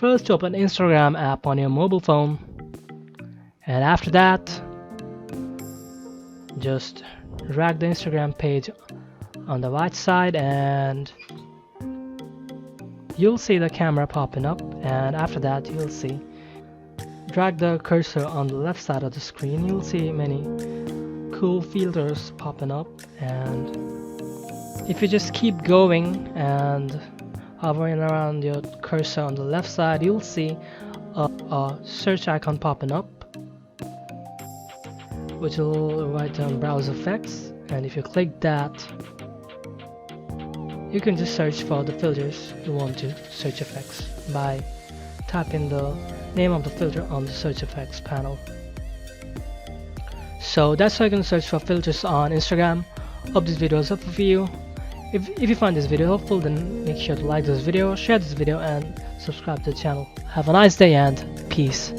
first open Instagram app on your mobile phone, and after that just drag the Instagram page on the right side and you'll see the camera popping up, and after that you'll see drag the cursor on the left side of the screen. You'll see many cool filters popping up, and if you just keep going and hovering around your cursor on the left side, you'll see a search icon popping up, which will write down browser effects, and if you click that, you can just search for the filters you want to search effects by typing the name of the filter on the search effects panel. So that's how you can search for filters on Instagram. Hope this video was helpful for you. If you find this video helpful, then make sure to like this video, share this video, and subscribe to the channel. Have a nice day and peace.